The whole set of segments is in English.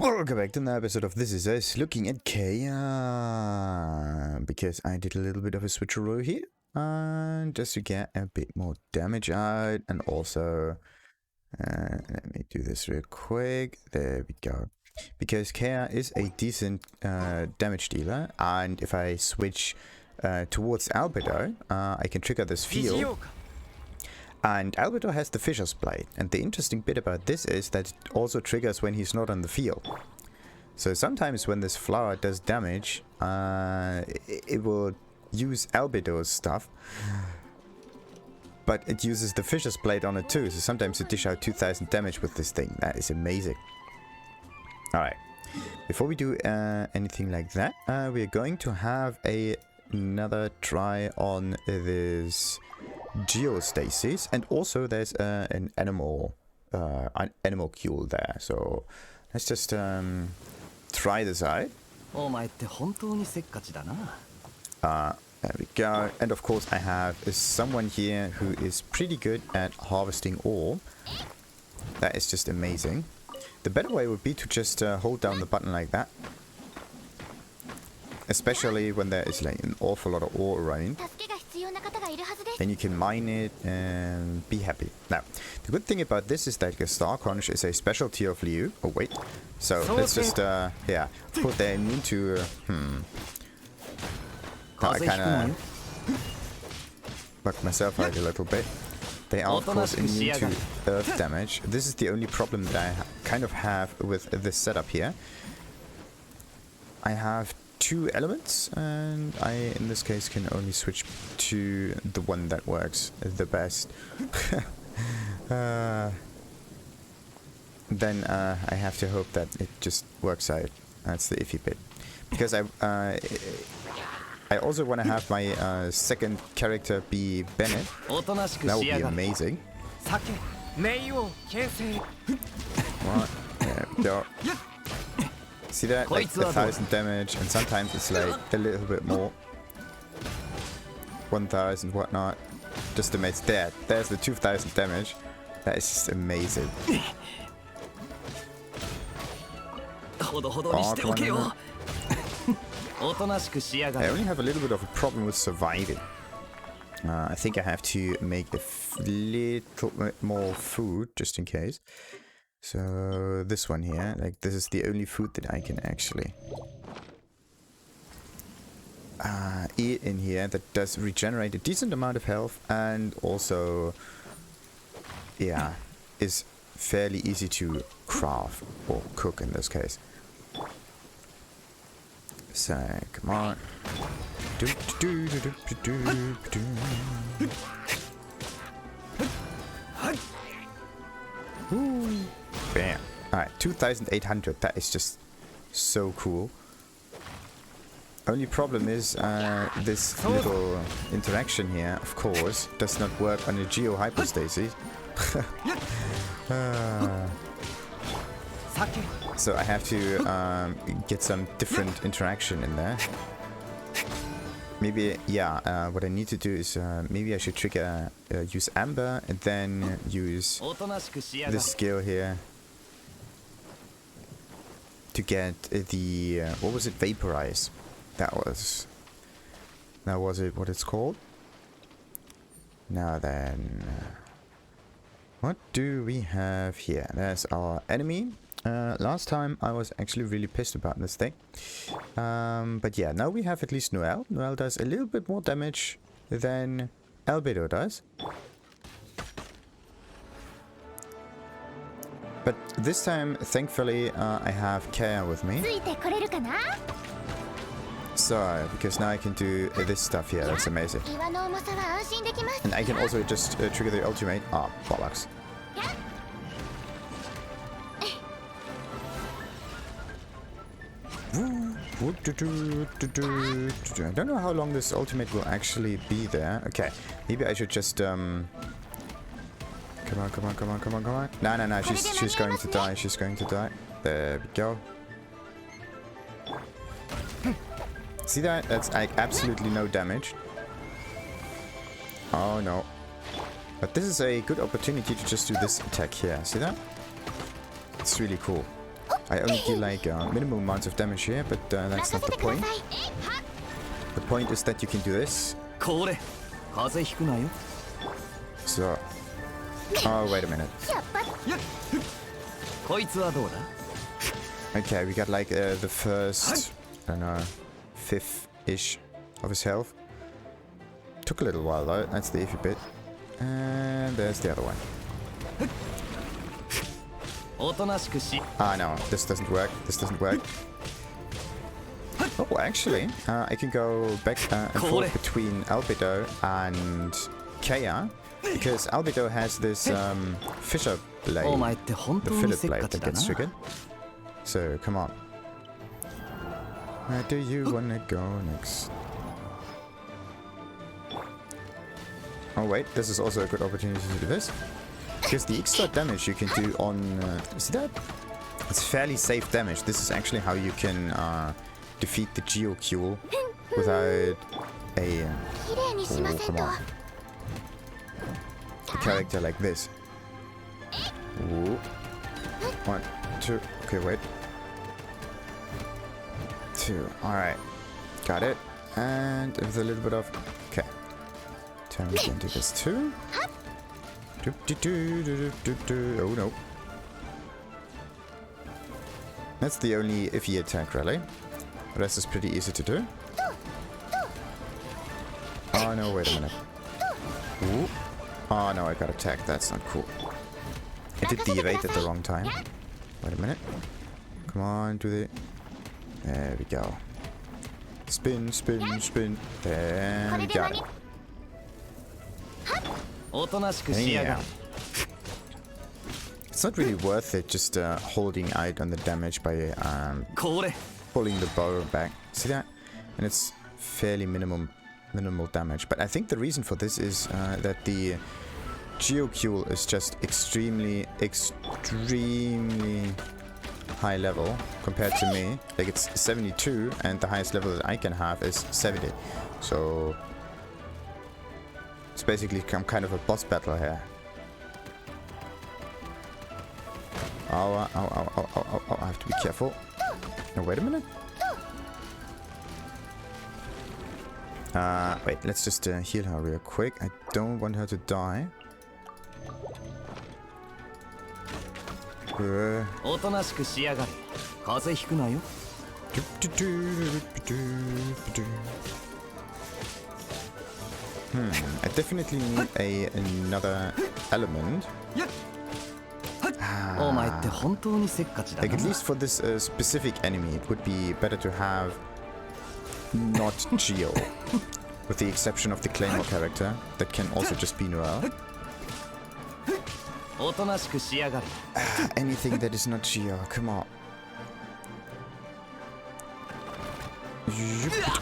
Welcome back to another episode of This Is Us, looking at Kea, because I did a little bit of a switcheroo here, just to get a bit more damage out, and also, let me do this real quick, there we go, because Kea is a decent damage dealer, and if I switch towards Albedo, I can trigger this field. And Albedo has the Fisher's Blade, and the interesting bit about this is that it also triggers when he's not on the field. So sometimes when this flower does damage, it will use Albedo's stuff, but it uses the Fisher's Blade on it too, so sometimes you dish out 2000 damage with this thing. That is amazing. Alright, before we do anything like that, we are going to have another try on this Geostasis, and also there's an animal cule there, so let's just try this out. There we go. And of course I have someone here who is pretty good at harvesting ore. That is just amazing. The better way would be to just hold down the button like that, especially when there is like an awful lot of ore running. Then you can mine it and be happy. Now, the good thing about this is that the Star Crunch is a specialty of Liu. Oh wait, so let's just yeah, put that into I kind of bugged myself out a little bit. They are of course immune to earth damage. This is the only problem that I kind of have with this setup here. I have two elements, and I in this case can only switch to the one that works the best. Then I have to hope that it just works out. That's the iffy bit, because I also want to have my second character be Bennett. That would be amazing. What? There we go. See that? Like 1000 damage, and sometimes it's like a little bit more. 1000, whatnot. Just amazing. There's the 2000 damage. That is just amazing. Oh, come on. I only have a little bit of a problem with surviving. I think I have to make a little bit more food, just in case. So this one here, like this is the only food that I can actually eat in here that does regenerate a decent amount of health, and also, yeah, is fairly easy to craft or cook in this case. So come on. Bam. Alright, 2800. That is just so cool. Only problem is this little interaction here, of course, does not work on a Geo Hypostasis. So I have to get some different interaction in there. Maybe, yeah, what I need to do is maybe I should trigger use Amber, and then use this skill here to get the what was it, Vaporize. That was it what it's called. Now then, what do we have here? There's our enemy. Last time I was actually really pissed about this thing. But yeah, now we have at least Noelle. Noelle does a little bit more damage than Albedo does. But this time, thankfully, I have Kea with me. So, because now I can do this stuff here, that's amazing. And I can also just trigger the ultimate. Ah, bollocks. I don't know how long this ultimate will actually be there. Okay, maybe I should just come on. No, she's going to die. She's going to die. There we go. See that? That's like absolutely no damage. Oh no. But this is a good opportunity to just do this attack here. See that? It's really cool. I only do like minimum amounts of damage here, but that's not the point. The point is that you can do this. So, oh wait a minute. Okay, we got like the first, I don't know, fifth-ish of his health. Took a little while though, that's the iffy bit. And there's the other one. Ah no, this doesn't work, this doesn't work. Oh, actually, I can go back and forth between Albedo and Kea, because Albedo has this Fisher blade, the fillet blade that gets triggered. So, come on. Where do you wanna go next? Oh wait, this is also a good opportunity to do this. Because the extra damage you can do on... see that? It's fairly safe damage. This is actually how you can defeat the Geo without a... oh, come on. A character like this. Ooh. 1, 2... okay, wait. 2. Alright. Got it. And with a little bit of... okay. Turn we can do this too. Oh no. That's the only iffy attack really. The rest is pretty easy to do. Oh no, wait a minute. Ooh. Oh no, I got attacked. That's not cool. I did the evade at the wrong time. Wait a minute. Come on, do the... there we go. Spin, spin, spin. There we got it. Yeah. It's not really worth it just holding out on the damage by pulling the bow back. See that? And it's fairly minimal damage. But I think the reason for this is that the Geo is just extremely high level compared to me. Like it's 72 and the highest level that I can have is 70. So it's basically kind of a boss battle here. Oh, I have to be careful. No, wait a minute. Wait, let's just heal her real quick. I don't want her to die. I definitely need another element. Like at least for this specific enemy, it would be better to have not Geo, with the exception of the Claymore character that can also just be Noel. Anything that is not Geo, come on.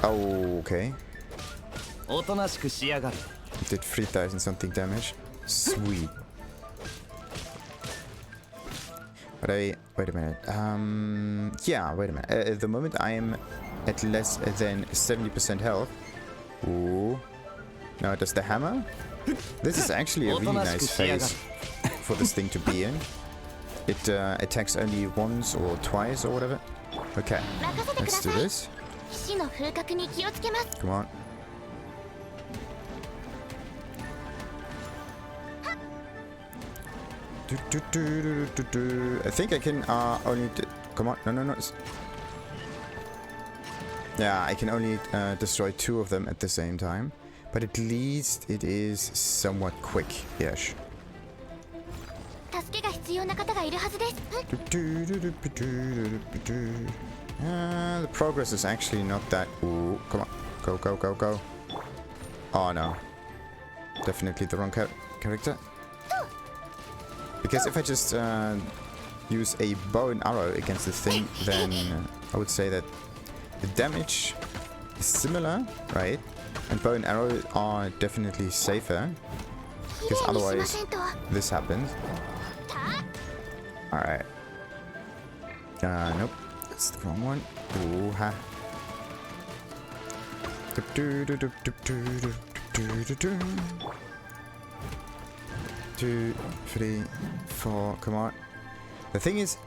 Oh, okay. Did 3000 something damage. Sweet. But wait a minute. Yeah, wait a minute. At the moment I am at less than 70% health. Ooh. Now does the hammer? This is actually a really nice phase for this thing to be in. It attacks only once or twice or whatever. Okay, let's do this. Come on. I think I can only... come on, no. Yeah, I can only destroy 2 of them at the same time. But at least it is somewhat quick-ish. The progress is actually not that... ooh, come on. Go. Oh no. Definitely the wrong character. Because if I just use a bow and arrow against this thing, then I would say that the damage is similar, right? And bow and arrow are definitely safer, because otherwise this happens. Alright. Nope. That's the wrong one. Ooh, ha. 2, 3, 4, come on. The thing is,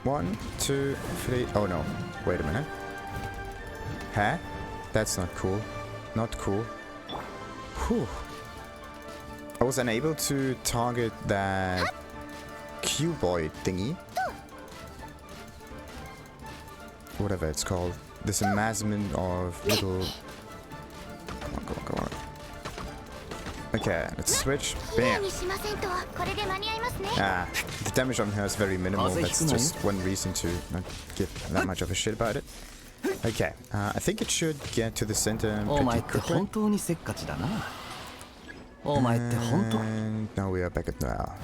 1, 2, 3. Oh no. Wait a minute. Huh? That's not cool. Not cool. Whew. I was unable to target that cuboid thingy. Whatever it's called. This amassment of little... Come on, come on, come on. Okay, let's switch. Bam! Ah, the damage on her is very minimal. That's just one reason to not give that much of a shit about it. Okay, I think it should get to the center pretty quickly. And now we are back at now.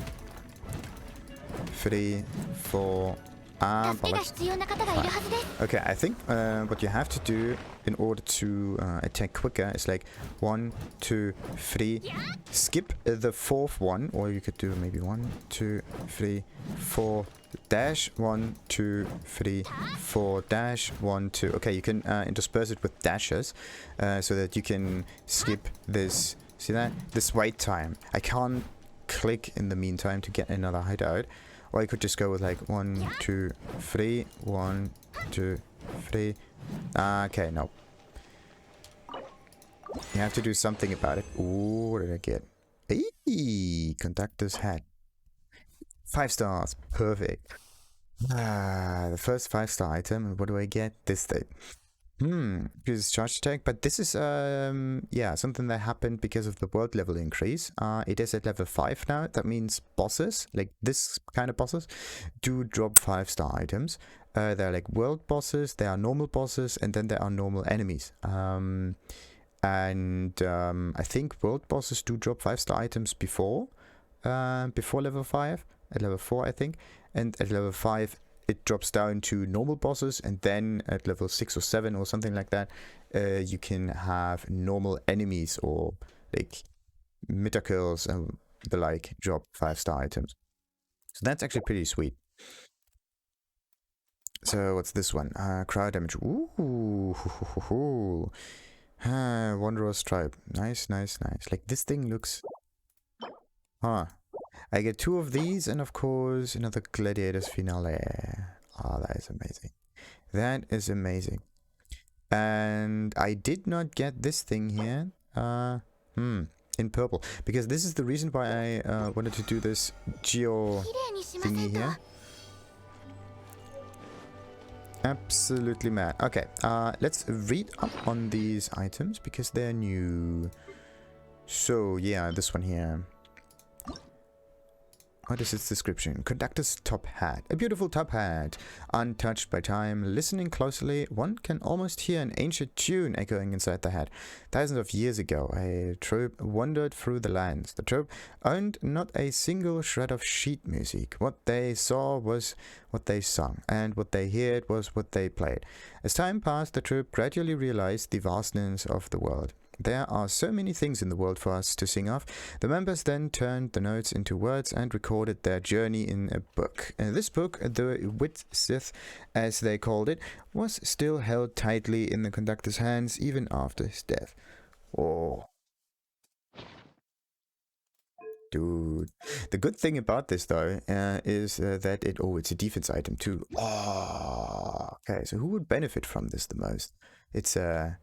3, 4... Okay, I think what you have to do in order to attack quicker is like 1, 2, 3, skip the fourth one, or you could do maybe 1, 2, 3, 4, dash 1, 2, 3, 4, dash 1, 2. Okay, you can intersperse it with dashes so that you can skip this. See that? This wait time. I can't click in the meantime to get another hideout. Or I could just go with like 1, 2, 3, 1, 2, 3. Okay, no. You have to do something about it. Ooh, what did I get? Hey, Conductor's hat. 5 stars. Perfect. The first 5-star item. And what do I get? This thing. Because charge attack, but this is yeah, something that happened because of the world level increase. It is at level 5 now. That means bosses, like this kind of bosses, do drop 5-star items. They're like world bosses, there are normal bosses, and then there are normal enemies. I think world bosses do drop 5-star items before level 5, at level 4 I think, and at level 5 it drops down to normal bosses, and then at level 6 or 7 or something like that, you can have normal enemies or like Mythicals and the like drop 5-star items. So that's actually pretty sweet. So what's this one? Crowd damage. Ooh, Wanderer's Stripe. Nice, nice, nice. Like this thing looks... Huh. I get 2 of these, and of course another Gladiator's Finale. Oh, that is amazing. That is amazing. And I did not get this thing here in purple, because this is the reason why I wanted to do this Geo thingy here. Absolutely mad. Okay, let's read up on these items because they're new. So yeah, this one here. What is its description? Conductor's top hat. A beautiful top hat. Untouched by time. Listening closely, one can almost hear an ancient tune echoing inside the hat. Thousands of years ago, a troop wandered through the lands. The troop owned not a single shred of sheet music. What they saw was what they sung, and what they heard was what they played. As time passed, the troop gradually realized the vastness of the world. There are so many things in the world for us to sing of. The members then turned the notes into words and recorded their journey in a book. This book, the Widsith, as they called it, was still held tightly in the conductor's hands even after his death. Oh. Dude. The good thing about this, though, is that it's a defense item, too. Oh. Okay, so who would benefit from this the most? It's a...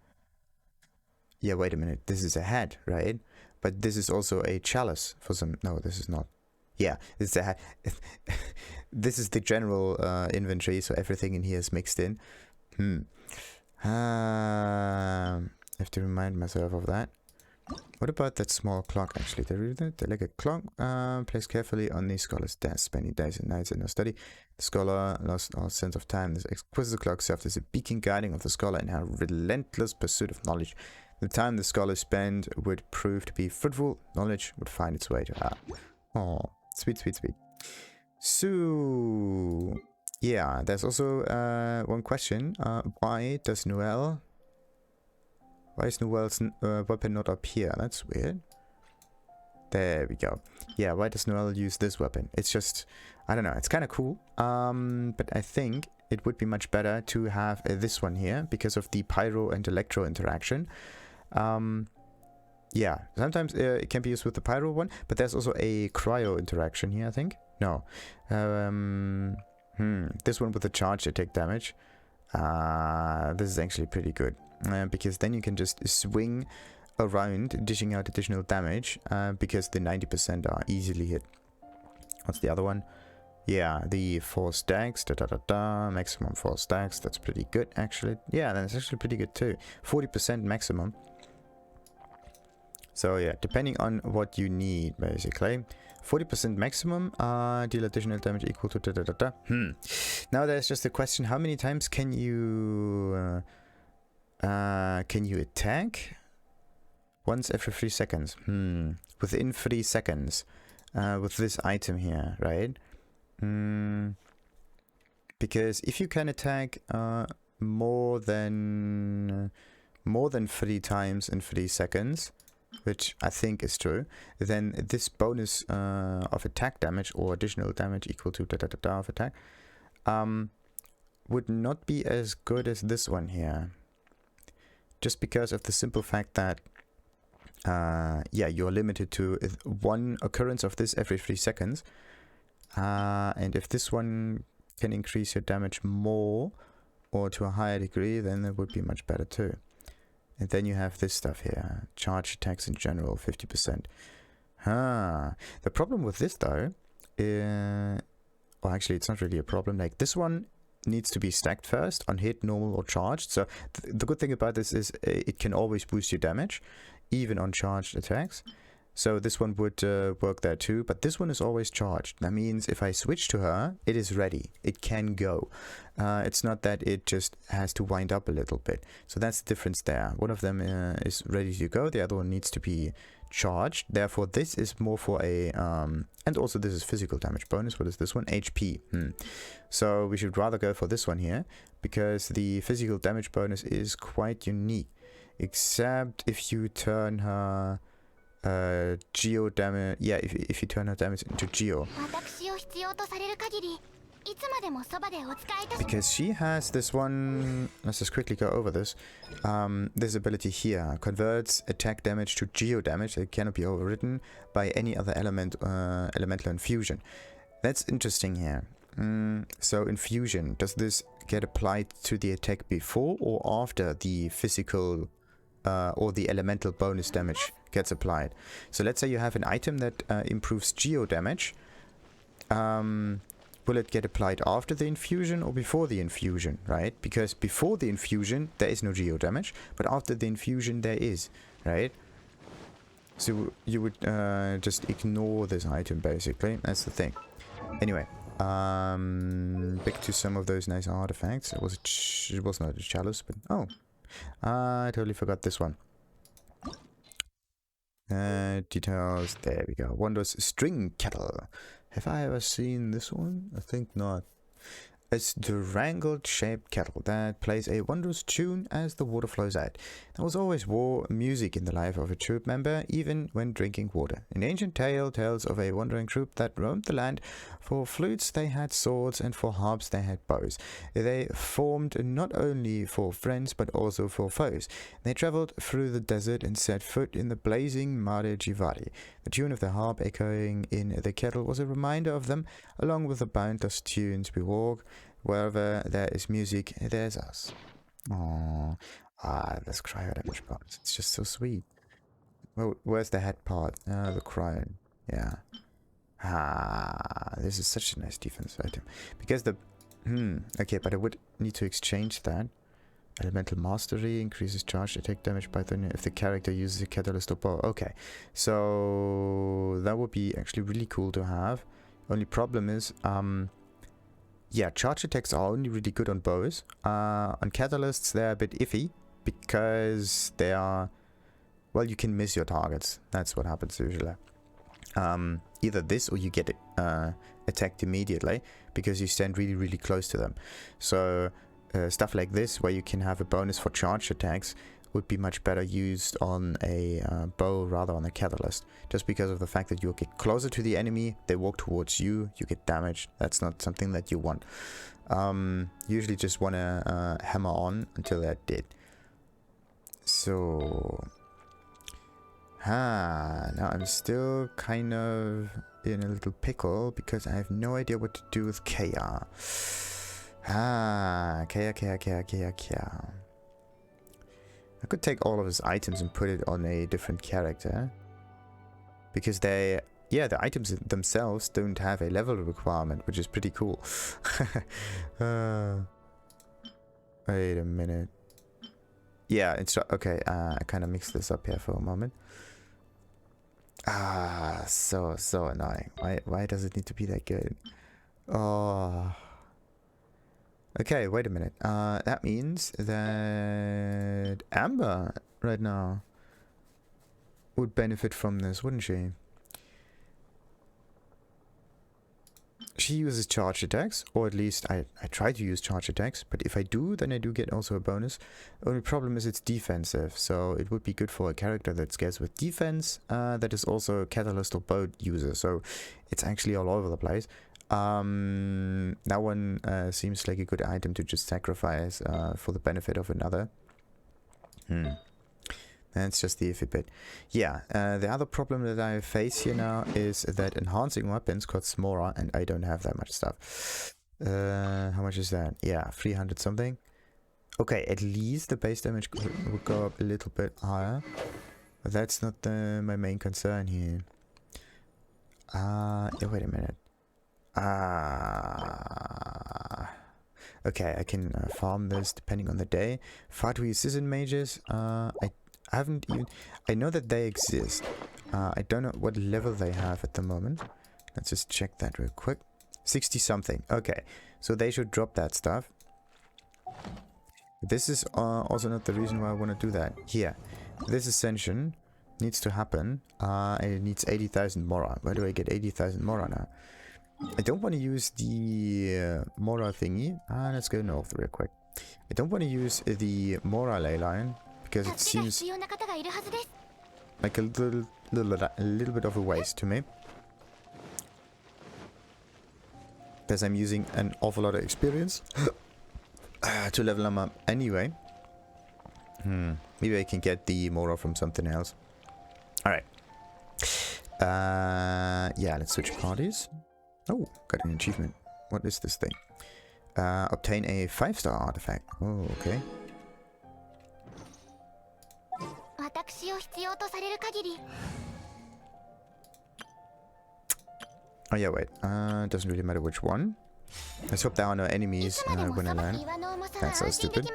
Yeah, wait a minute. This is a hat, right? But this is also a chalice for some... No, this is not. Yeah, it's a hat. This is the general inventory, so everything in here is mixed in. I have to remind myself of that. What about that small clock, actually? They're like a clock placed carefully on the scholar's desk, spending days and nights in her study. The scholar lost all sense of time. This exquisite clock served as a beacon guiding of the scholar in her relentless pursuit of knowledge. The time the scholar spent would prove to be fruitful. Knowledge would find its way to her. Oh, sweet, sweet, sweet. So, yeah, there's also one question. Why is Noelle's weapon not up here? That's weird. There we go. Yeah, why does Noelle use this weapon? It's just, I don't know, it's kind of cool. But I think it would be much better to have this one here because of the pyro and electro interaction. Yeah, sometimes it can be used with the pyro one, but there's also a cryo interaction here, I think. No. This one with the charge attack damage. This is actually pretty good. Because then you can just swing around, dishing out additional damage. Because the 90% are easily hit. What's the other one? Yeah, the 4 stacks, maximum 4 stacks. That's pretty good, actually. Yeah, that's actually pretty good too. 40% maximum. So yeah, depending on what you need, basically. 40% maximum, deal additional damage equal to Now there's just a question: how many times can you attack? Once every 3 seconds. Within 3 seconds, with this item here, right? Because if you can attack more than 3 times in 3 seconds, which I think is true, then this bonus of attack damage or additional damage equal to of attack would not be as good as this one here. Just because of the simple fact that yeah, you're limited to 1 occurrence of this every 3 seconds. And if this one can increase your damage more or to a higher degree, then it would be much better too. And then you have this stuff here. Charge attacks in general, 50%. The problem with this though, well actually it's not really a problem. Like this one needs to be stacked first on hit, normal or charged. So the good thing about this is it can always boost your damage, even on charged attacks. So this one would work there too, but this one is always charged. That means if I switch to her, it is ready. It can go. It's not that it just has to wind up a little bit. So that's the difference there. One of them is ready to go. The other one needs to be charged. Therefore, this is more for a... and also this is physical damage bonus. What is this one? HP. So we should rather go for this one here, because the physical damage bonus is quite unique. Except if you turn her... Geo damage, yeah, if you turn her damage into Geo. Because she has this one, let's just quickly go over this. This ability here converts attack damage to Geo damage that cannot be overridden by any other element, elemental infusion. That's interesting here. So infusion, does this get applied to the attack before or after the physical or the elemental bonus damage gets applied? So let's say you have an item that improves Geo damage. Will it get applied after the infusion or before the infusion, right? Because before the infusion there is no Geo damage, but after the infusion there is, right? So you would just ignore this item basically. That's the thing. Anyway, back to some of those nice artifacts. It was not a chalice, but oh, I totally forgot this one. Details, there we go. Wondrous string kettle. Have I ever seen this one? I think not. It's the wrangled shaped kettle that plays a wondrous tune as the water flows out. There was always music in the life of a troop member, even when drinking water. An ancient tale tells of a wandering troop that roamed the land. For flutes they had swords, and for harps they had bows. They formed not only for friends, but also for foes. They travelled through the desert and set foot in the blazing Mare Jivari. The tune of the harp echoing in the kettle was a reminder of them. Along with the boundless tunes we walk, wherever there is music, there's us. Aww. This cryo damage part. It's just so sweet. Well, where's the head part? The cryo. Yeah. This is such a nice defense item. Because the... okay, but I would need to exchange that. Elemental Mastery increases charge attack damage by if the character uses a catalyst or bow. Okay, so that would be actually really cool to have. Only problem is, yeah, charge attacks are only really good on bows. On catalysts, they're a bit iffy because they are, well, you can miss your targets. That's what happens usually. Either this or you get attacked immediately because you stand really, really close to them. So stuff like this, where you can have a bonus for charge attacks, would be much better used on a bow rather on a catalyst, just because of the fact that you'll get closer to the enemy, they walk towards you, you get damaged. That's not something that you want. Usually just want to hammer on until they're dead. So Now I'm still kind of in a little pickle because I have no idea what to do with Kea. Kea. I could take all of his items and put it on a different character. Because the items themselves don't have a level requirement, which is pretty cool. Wait a minute. Yeah, it's okay. I kind of mixed this up here for a moment. So annoying. Why does it need to be that good? Oh. Okay, wait a minute. That means that Amber right now would benefit from this, wouldn't she? She uses charge attacks, or at least I try to use charge attacks, but if I do, then I do get also a bonus. Only problem is it's defensive, so it would be good for a character that scares with defense, that is also a catalyst or boat user, so it's actually all over the place. That one seems like a good item to just sacrifice for the benefit of another. That's just the iffy bit. Yeah, the other problem that I face here now is that enhancing weapons costs more, and I don't have that much stuff. How much is that? Yeah, 300 something. Okay, at least the base damage would go up a little bit higher. But that's not my main concern here. Yeah, wait a minute. Okay, I can farm this depending on the day. Fatui Season Mages, I haven't even... I know that they exist. I don't know what level they have at the moment. Let's just check that real quick. 60 something. Okay, so they should drop that stuff. This is also not the reason why I want to do that. Here, this ascension needs to happen. And it needs 80,000 Mora. Where do I get 80,000 Mora now? I don't want to use the Mora thingy. Let's go north real quick. I don't want to use the Mora ley line because it seems like a little bit of a waste to me. Because I'm using an awful lot of experience to level them up anyway. Maybe I can get the Mora from something else. Alright. Yeah, let's switch parties. Oh, got an achievement. What is this thing? Obtain a 5-star artifact. Oh, okay. Oh yeah, wait. Doesn't really matter which one. Let's hope there are no enemies when I land. That's so stupid.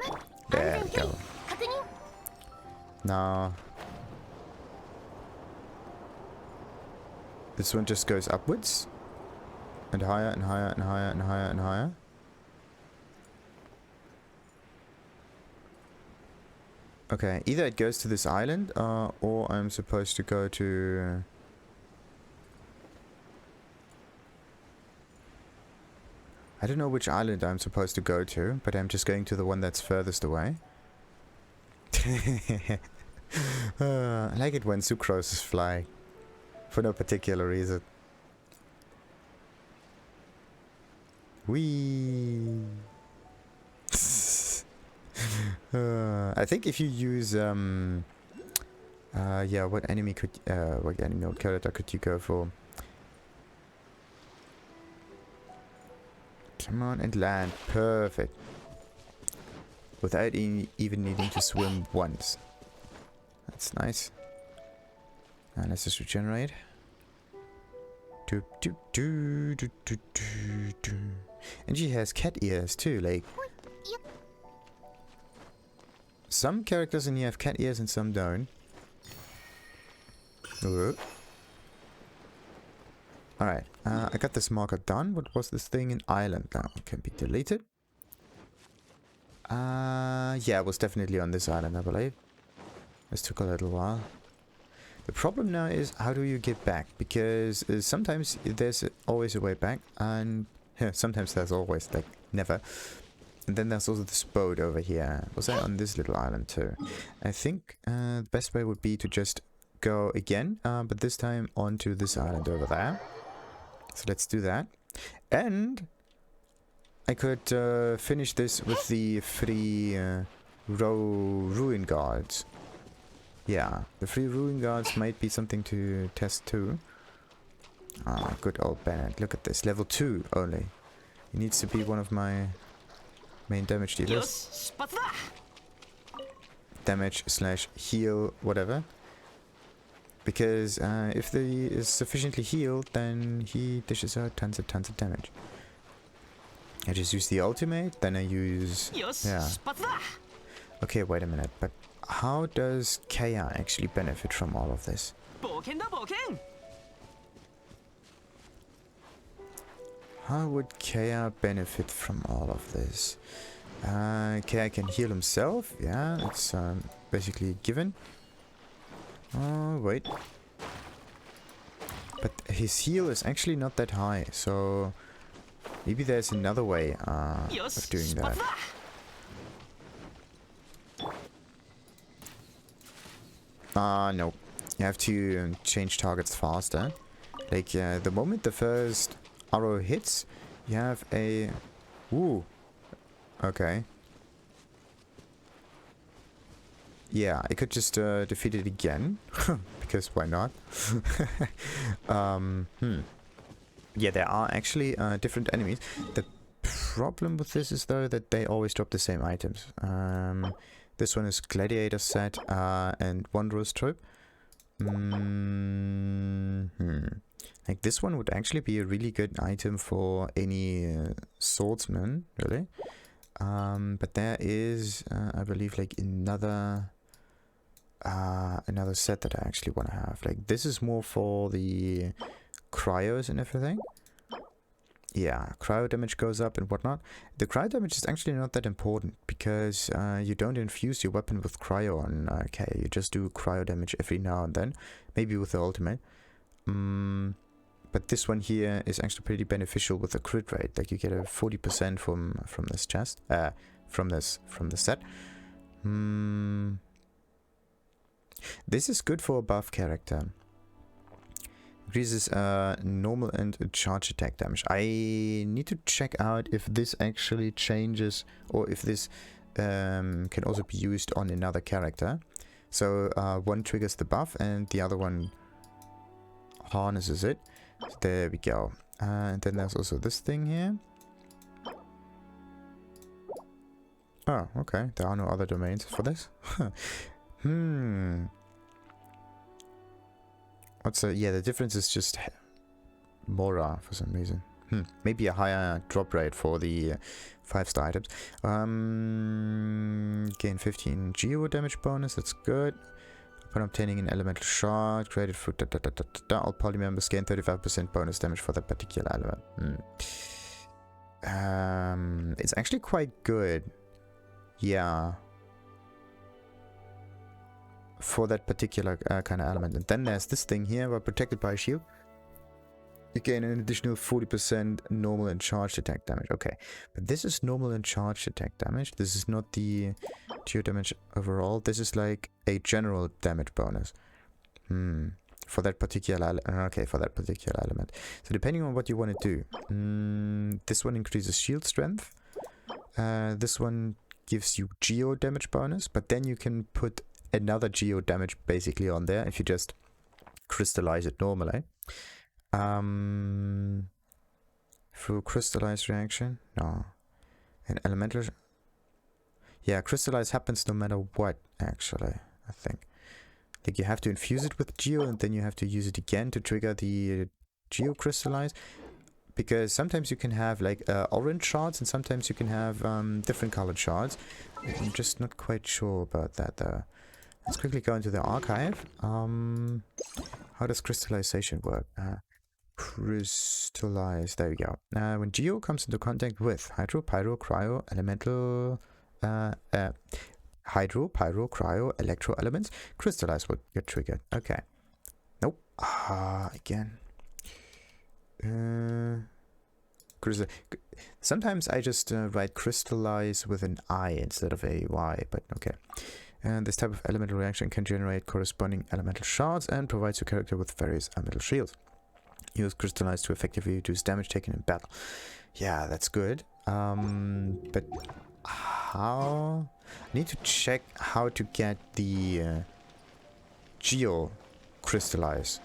There we go. Now... this one just goes upwards. And higher and higher and higher and higher and higher. Okay, either it goes to this island, or I'm supposed to go to... I don't know which island I'm supposed to go to, but I'm just going to the one that's furthest away. I like it when Sucrose fly. For no particular reason. Whee! I think if you use yeah, what enemy could what enemy or character could you go for? Come on and land. Perfect. Without even needing to swim once. That's nice. And let's just regenerate. And she has cat ears too, like... some characters in here have cat ears and some don't. Alright, I got this marker done. What was this thing? An island now. It can be deleted. Yeah, it was definitely on this island, I believe. This took a little while. The problem now is, how do you get back? Because sometimes there's always a way back, and sometimes there's always, like, never. And then there's also this boat over here. Was that on this little island too? I think the best way would be to just go again, but this time onto this island over there. So let's do that. And I could finish this with the 3 ruin guards. Yeah, the 3 ruin guards might be something to test too. Ah, good old Bennett. Look at this. Level 2 only. He needs to be one of my main damage dealers. Damage slash heal, whatever. Because if he is sufficiently healed, then he dishes out tons of damage. I just use the ultimate, then I use... yeah. Okay, wait a minute, but how does Kaya actually benefit from all of this? How would Kaya benefit from all of this? Kaya can heal himself, yeah, it's basically given. Oh, wait. But his heal is actually not that high, so maybe there's another way of doing that. No. You have to change targets faster. Like, the moment the first arrow hits, you have a... Ooh. Okay. Yeah, I could just defeat it again. Because why not? Yeah, there are actually different enemies. The problem with this is, though, that they always drop the same items. This one is Gladiator Set and Wanderer's Trope. Like, this one would actually be a really good item for any swordsman, really. But there is, I believe, like another set that I actually want to have. Like, this is more for the cryos and everything. Yeah, cryo damage goes up and whatnot. The cryo damage is actually not that important because you don't infuse your weapon with cryo on K. You just do cryo damage every now and then, maybe with the ultimate. But this one here is actually pretty beneficial with the crit rate. Like, you get a 40% from this chest, from the set. This is good for a buff character. Increases normal and charge attack damage. I need to check out if this actually changes, or if this can also be used on another character. So one triggers the buff and the other one harnesses it. So there we go. And then there's also this thing here. Oh, okay. There are no other domains for this. Yeah, the difference is just Mora for some reason. Maybe a higher drop rate for the 5-star items. Gain 15 Geo damage bonus, that's good. Upon obtaining an elemental shard created through all party members gain 35% bonus damage for that particular element. It's actually quite good. Yeah. For that particular kind of element. And then there's this thing here, we're protected by a shield. You gain an additional 40% normal and charged attack damage. Okay, but this is normal and charged attack damage. This is not the geo damage overall. This is like a general damage bonus. For that particular for that particular element. So depending on what you want to do, this one increases shield strength. This one gives you geo damage bonus, but then you can put another geo damage basically on there if you just crystallize it normally. Through crystallize reaction? No. An elemental... Yeah, crystallize happens no matter what, actually, I think. Like, you have to infuse it with geo and then you have to use it again to trigger the geo crystallize. Because sometimes you can have like orange shards and sometimes you can have different colored shards. I'm just not quite sure about that though. Let's quickly go into the archive. How does crystallization work? Crystallize, there we go. When geo comes into contact with hydro, pyro, cryo, elemental... hydro, pyro, cryo, electro elements, crystallize will get triggered. Okay. Nope. Again. Sometimes I just write crystallize with an I instead of a Y, but okay. And this type of elemental reaction can generate corresponding elemental shards and provides your character with various elemental shields. Use crystallize to effectively reduce damage taken in battle. Yeah, that's good. But how? I need to check how to get the Geo crystallize.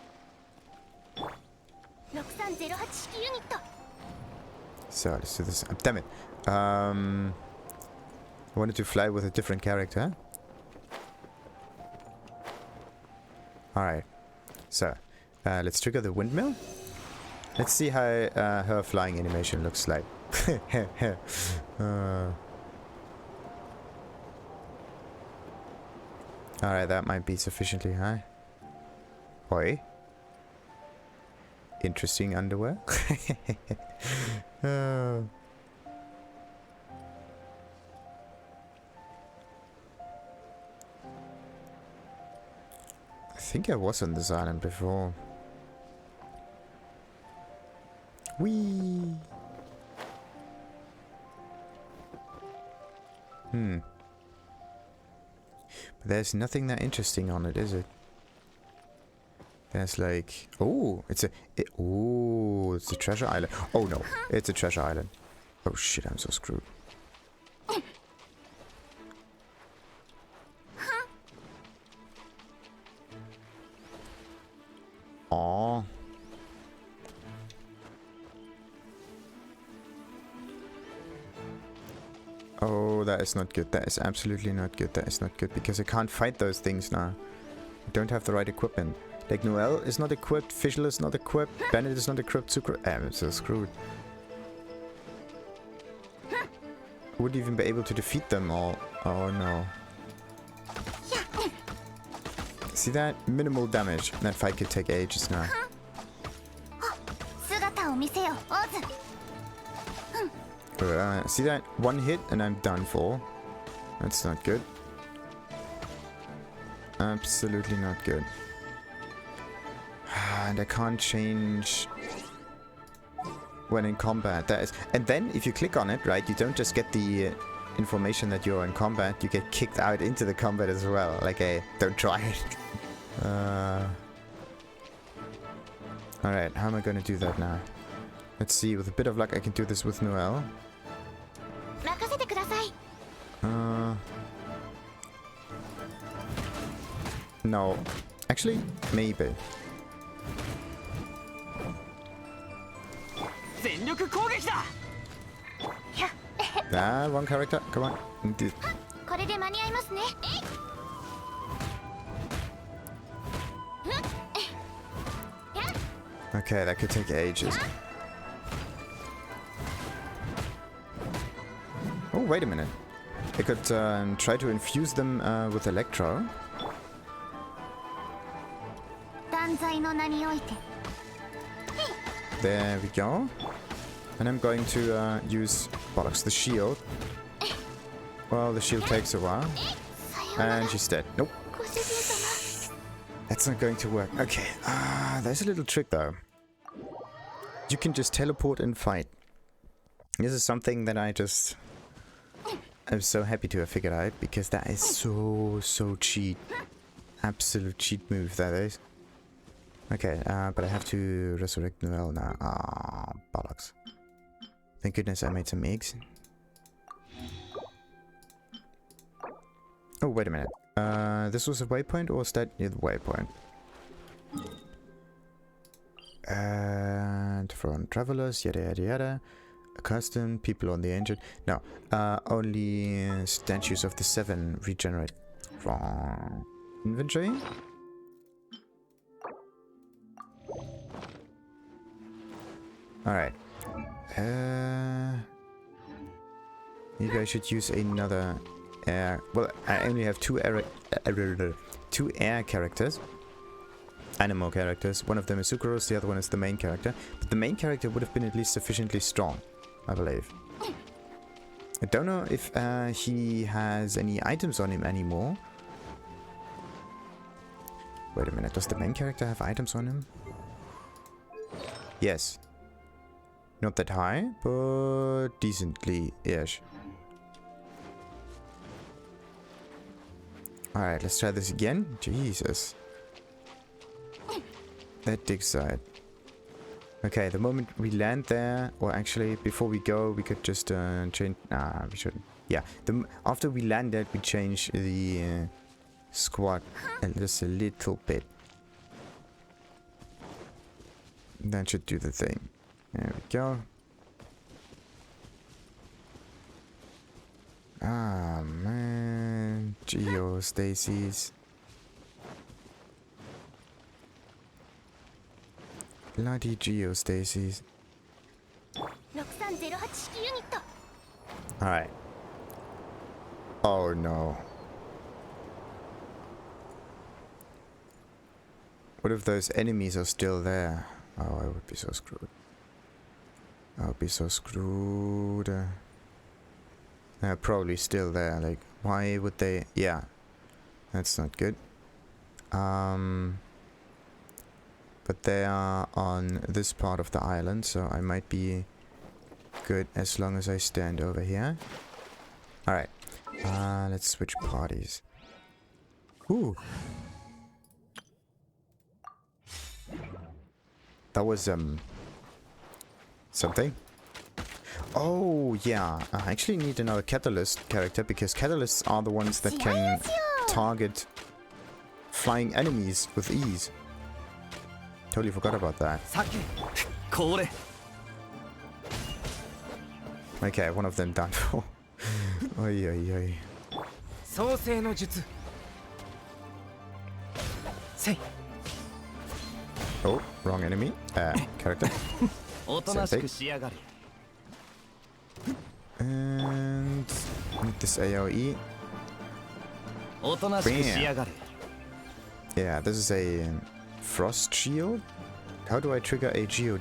So let's do this. Damn it. I wanted to fly with a different character. Alright. So, let's trigger the windmill. Let's see how her flying animation looks like. Alright, that might be sufficiently high. Oi. Interesting underwear. I think I was on this island before. Whee! But there's nothing that interesting on it, is it? There's like... Oh, it's a... oh, it's a treasure island. Oh no, it's a treasure island. Oh shit, I'm so screwed. Aww. Oh, that is not good. That is absolutely not good. That is not good because I can't fight those things now. I don't have the right equipment. Like Noelle is not equipped, Fischl is not equipped, Bennett is not equipped, Sucre... I'm so screwed. Wouldn't even be able to defeat them all. Oh no. See that? Minimal damage. That fight could take ages now. See that? One hit and I'm done for. That's not good. Absolutely not good. And I can't change when in combat. That is, and then if you click on it, right, you don't just get the information that you're in combat, you get kicked out into the combat as well. Like, don't try it. Alright, how am I gonna do that now? Let's see, with a bit of luck I can do this with Noelle. No. Actually, maybe. Ah, wrong character. Come on. Okay, that could take ages. Oh, wait a minute. I could try to infuse them with Electro. There we go. And I'm going to use bollocks, the shield. Well, the shield takes a while. And she's dead. Nope. That's not going to work. Okay. There's a little trick though. You can just teleport and fight. This is something that I'm so happy to have figured out because that is so cheat. Absolute cheat move that is. Okay, but I have to resurrect Noelle now. Ah, bollocks. Thank goodness I made some eggs. Oh, wait a minute. This was a waypoint or was that near the waypoint? And foreign travelers, yada yada yada. Accustomed, people on the engine. No, only statues of the 7 regenerate. Wrong. Inventory? Alright. Maybe I should use another air. Well, I only have two air characters. Animal characters. One of them is Sucrose, the other one is the main character. But the main character would have been at least sufficiently strong, I believe. I don't know if he has any items on him anymore. Wait a minute, does the main character have items on him? Yes. Not that high, but decently-ish. Alright, let's try this again. Jesus. That dig side. Okay, the moment we land there, or actually before we go, we could just change. Nah, we shouldn't. Yeah, after we landed, we change the squat just a little bit. That should do the thing. There we go. Ah, man. Geostasis. Bloody geostasis. Alright. Oh no. What if those enemies are still there? Oh, I would be so screwed. I would be so screwed. They're probably still there. Like, why would they? Yeah. That's not good. But they are on this part of the island, so I might be good as long as I stand over here. Alright. Let's switch parties. Ooh. That was, something. Oh, yeah. I actually need another catalyst character, because catalysts are the ones that can target flying enemies with ease. Totally forgot about that. Okay, one of them done for. Oi, oi, oi. Oh, wrong enemy. Character. Same thing. And need this AOE. Bam. Yeah, this is a frost shield. How do I trigger a Geo?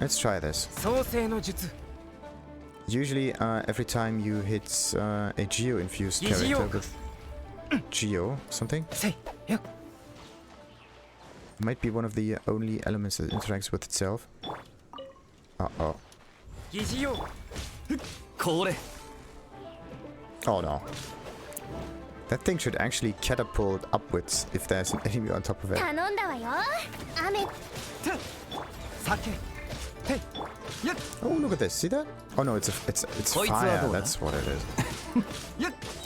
Let's try this. Usually, every time you hit a Geo infused character with Geo something, might be one of the only elements that interacts with itself. Uh-oh. Oh no. That thing should actually catapult upwards if there's an enemy on top of it. Oh, look at this. See that? Oh no, it's fire. That's what it is.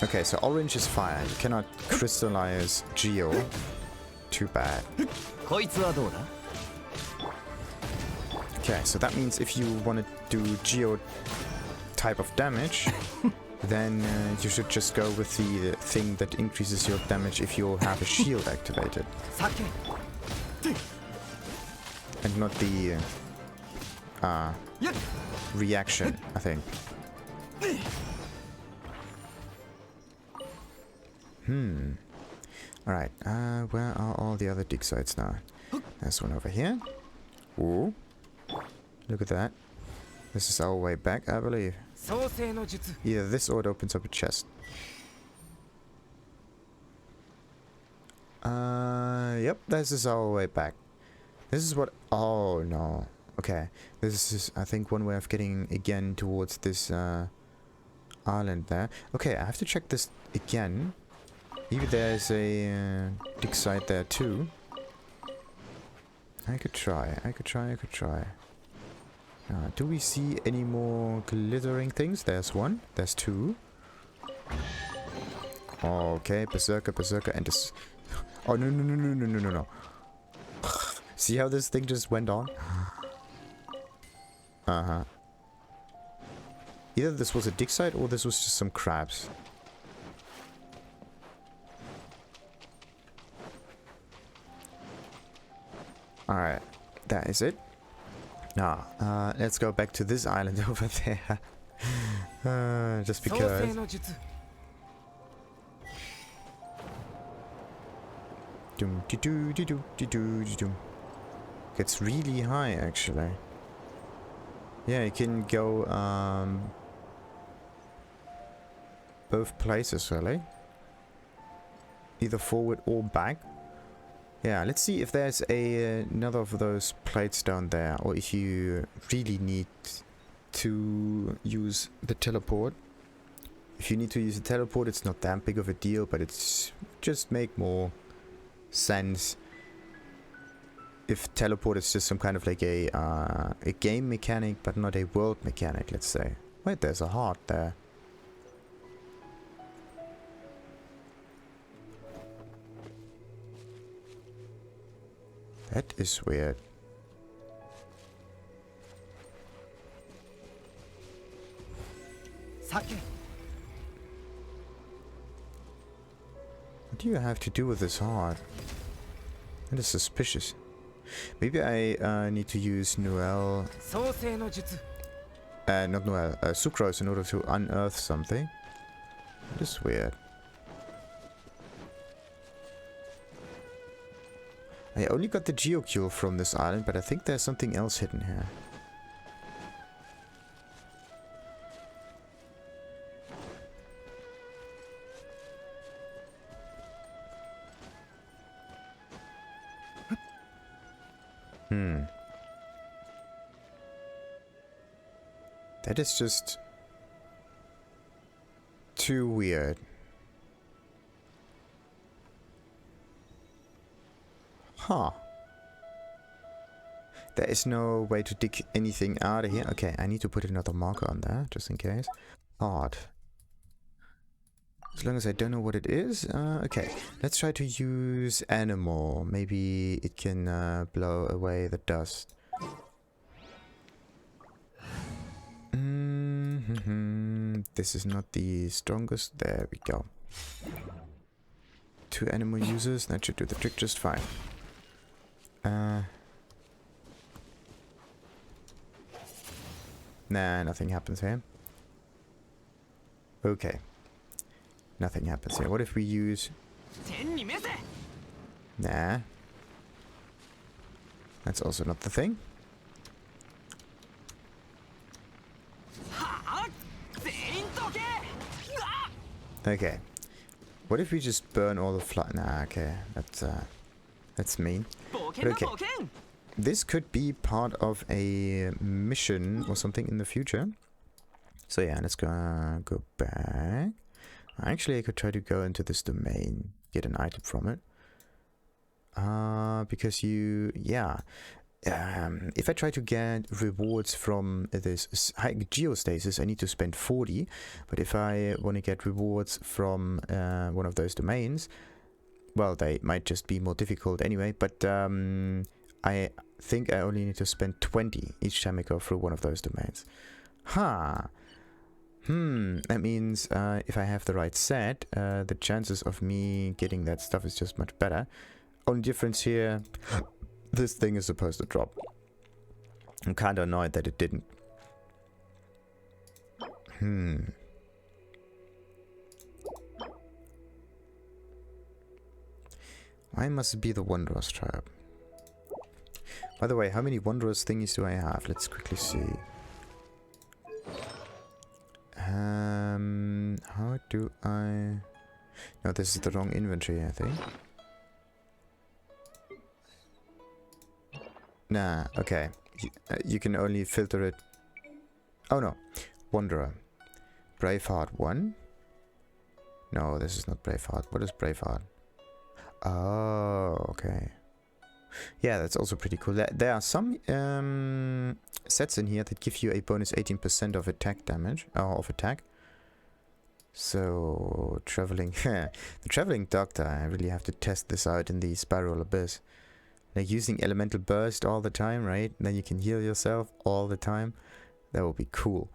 Okay, so orange is fire. You cannot crystallize Geo. Too bad. Okay, so that means if you want to do Geo type of damage, then you should just go with the thing that increases your damage if you have a shield activated. And not the reaction, I think. Alright, where are all the other dig sites now? There's one over here. Ooh. Look at that. This is our way back, I believe. Either this or it opens up a chest. Yep, this is our way back. This is what... Oh, no. Okay. This is, I think, one way of getting again towards this island there. Okay, I have to check this again. Maybe there's a dig site there too. I could try. Do we see any more glittering things? There's one. There's two. Okay, Berserker, and this... Oh, no. See how this thing just went on? Uh-huh. Either this was a dig site or this was just some crabs. Alright, that is it. Now, let's go back to this island over there. Just because. It's really high, actually. Yeah, you can go both places, really. Either forward or back. Yeah, let's see if there's another of those plates down there, or if you really need to use the teleport. If you need to use the teleport, it's not that big of a deal, but it's just make more sense if teleport is just some kind of like a game mechanic, but not a world mechanic, let's say. Wait, there's a heart there. That is weird. What do you have to do with this heart? That is suspicious. Maybe I need to use Noel... not Noel, Sucrose in order to unearth something. That is weird. I only got the Geocule from this island, but I think there's something else hidden here. That is just too weird. Huh. There is no way to dig anything out of here. Okay, I need to put another marker on there, just in case. Odd. As long as I don't know what it is. Okay, let's try to use animal. Maybe it can blow away the dust. This is not the strongest. There we go. 2 animal users. That should do the trick just fine. Nah, nothing happens here. Okay. Nothing happens here. What if we use... Nah. That's also not the thing. Okay. What if we just burn all the fly? Nah, okay. That's mean. But okay. This could be part of a mission or something in the future. So yeah, let's go back. Actually, I could try to go into this domain, get an item from it. Because if I try to get rewards from this high geostasis, I need to spend 40. But if I want to get rewards from one of those domains, well, they might just be more difficult anyway. But I think I only need to spend 20 each time I go through one of those domains. That means if I have the right set, the chances of me getting that stuff is just much better. Only difference here, this thing is supposed to drop. I'm kind of annoyed that it didn't. Why must it be the Wanderer's tribe? By the way, how many Wanderer's thingies do I have? Let's quickly see. How do I... No, this is the wrong inventory, I think. Nah, okay. You can only filter it... Oh no. Wanderer. Braveheart 1? No, this is not Braveheart. What is Braveheart? Oh, okay. Yeah, that's also pretty cool. There are some sets in here that give you a bonus 18% of attack damage, of attack. So, traveling... the traveling doctor, I really have to test this out in the Spiral Abyss. Like using elemental burst all the time, right? Then you can heal yourself all the time. That would be cool.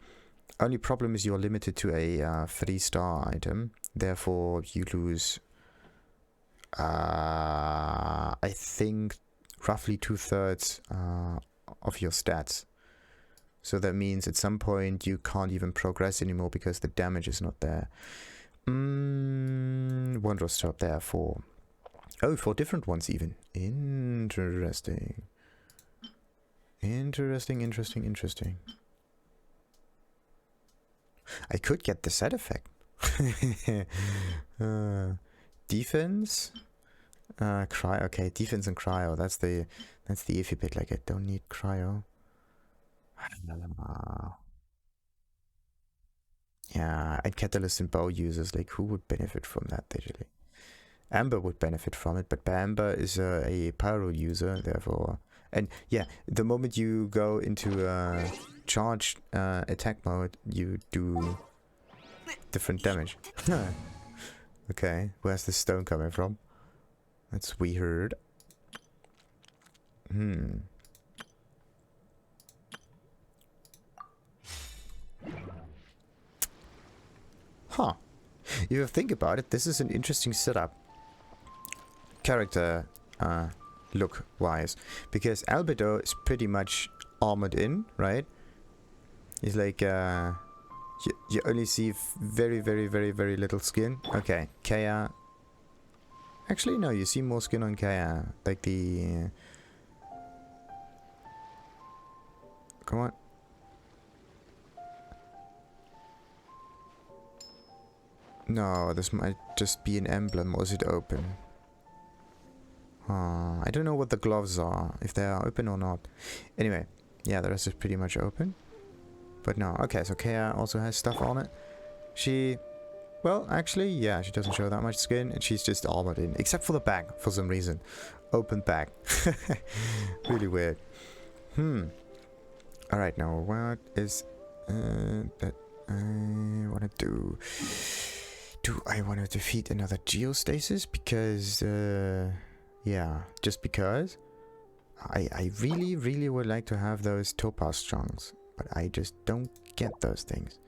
Only problem is you're limited to a 3-star item. Therefore, you lose... I think roughly 2/3 of your stats. So that means at some point you can't even progress anymore because the damage is not there. Wanderer's Trap there for... Oh, 4 different ones even. Interesting. Interesting. I could get the set effect. Defense? Cryo. Okay, defense and cryo. That's the iffy bit. Like, I don't need cryo. Yeah, and catalyst and bow users. Like, who would benefit from that, actually? Amber would benefit from it, but Amber is a pyro user, therefore... And yeah, the moment you go into charged attack mode, you do different damage. Okay, where's the stone coming from? That's weird. Huh. If you think about it, this is an interesting setup. Character look-wise. Because Albedo is pretty much armored in, right? He's like, you only see very, very, very, very little skin. Okay, Kaya. Actually, no, you see more skin on Kaya. Like the... come on. No, this might just be an emblem, or is it open? I don't know what the gloves are, if they are open or not. Anyway, yeah, the rest is pretty much open. But no, okay, so Kaya also has stuff on it. She... well, actually, yeah, she doesn't show that much skin, and she's just armored in. Except for the back, for some reason. Open back. Really weird. Alright, now, what is... that I want to do... do I want to defeat another Geostasis? Because, yeah, just because. I really, really would like to have those topaz chunks, but I just don't get those things.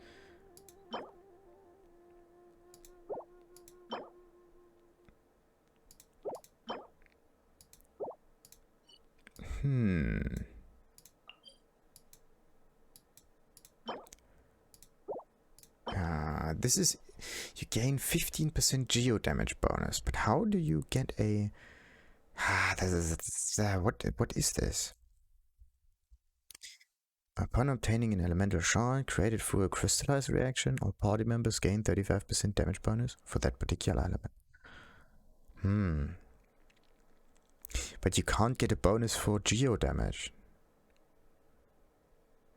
This is... you gain 15% geo damage bonus, but how do you get a... what is this? Upon obtaining an elemental shard created through a crystallized reaction, all party members gain 35% damage bonus for that particular element. But you can't get a bonus for geo damage.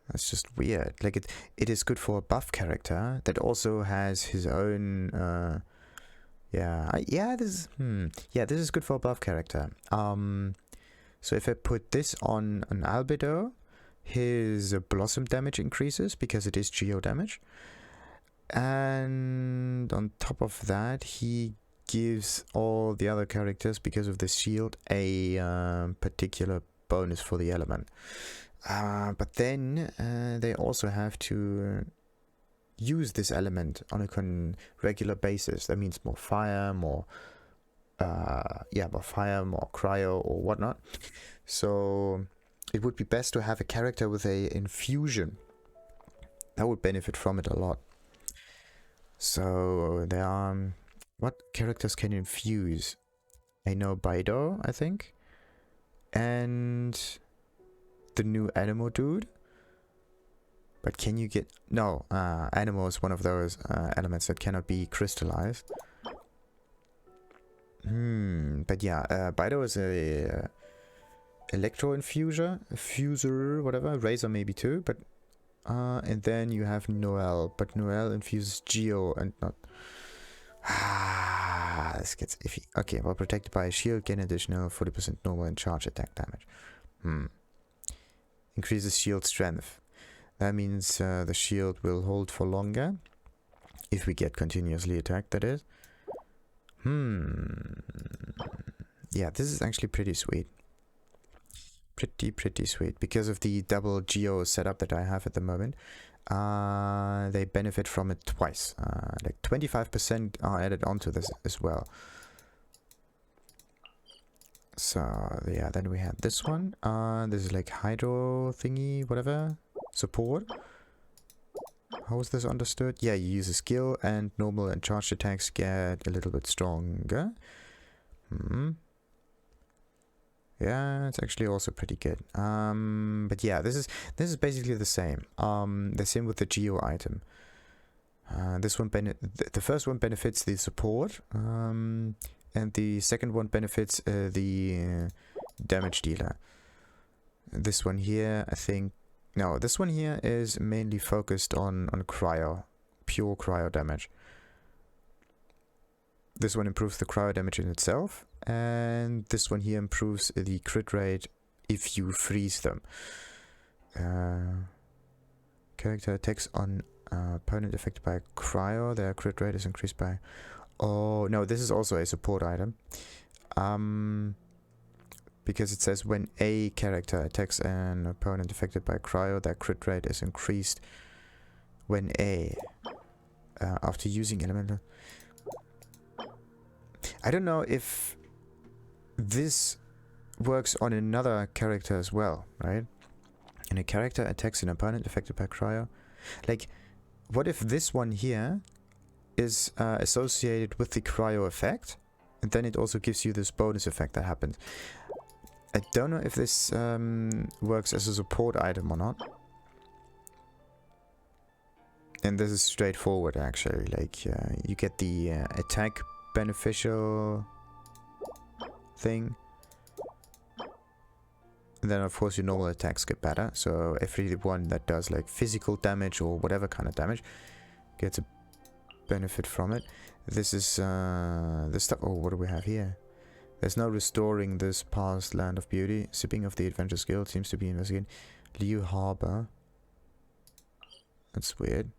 That's just weird. Like, it is good for a buff character that also has his own... this is good for a buff character. So if I put this on an Albedo, his blossom damage increases because it is geo damage. And on top of that, he gives all the other characters, because of the shield, a particular bonus for the element. But then they also have to use this element on a regular basis. That means more fire, more cryo or whatnot. So it would be best to have a character with a infusion. That would benefit from it a lot. So there are... what characters can infuse? I know Baido, I think. And the new Animo dude. But can you get... no, Animo is one of those elements that cannot be crystallized. But yeah, Baido is a... electro infuser, whatever. Razor maybe too, but... and then you have Noel, but Noel infuses Geo and not... this gets iffy. Okay, well, protected by a shield, gain additional 40% normal and charge attack damage. Increases shield strength. That means the shield will hold for longer. If we get continuously attacked, that is. Yeah, this is actually pretty sweet. Pretty sweet. Because of the double Geo setup that I have at the moment, they benefit from it twice. Like 25% are added onto this as well. So yeah, then we have this one. This is like hydro thingy, whatever. Support. How is this understood? Yeah, you use a skill and normal and charged attacks get a little bit stronger. Yeah, it's actually also pretty good. But yeah, this is basically the same. The same with the Geo item. This one the first one benefits the support, and the second one benefits the damage dealer. This one here, I think. No, this one here is mainly focused on cryo, pure cryo damage. This one improves the cryo damage in itself, and this one here improves the crit rate if you freeze them. Character attacks on opponent affected by cryo, their crit rate is increased by... oh, no, this is also a support item. because it says when a character attacks an opponent affected by cryo, their crit rate is increased when after using elemental. I don't know if this works on another character as well, right? And a character attacks an opponent affected by cryo. Like, what if this one here is associated with the cryo effect, and then it also gives you this bonus effect that happens. I don't know if this works as a support item or not. And this is straightforward, actually. Like, you get the attack beneficial thing. And then, of course, your normal attacks get better. So everyone that does, like, physical damage or whatever kind of damage gets a benefit from it. This is this stuff. Oh, what do we have here? There's no restoring this past land of beauty. Sipping of the Adventure Guild seems to be investigating Liu Harbor. That's weird.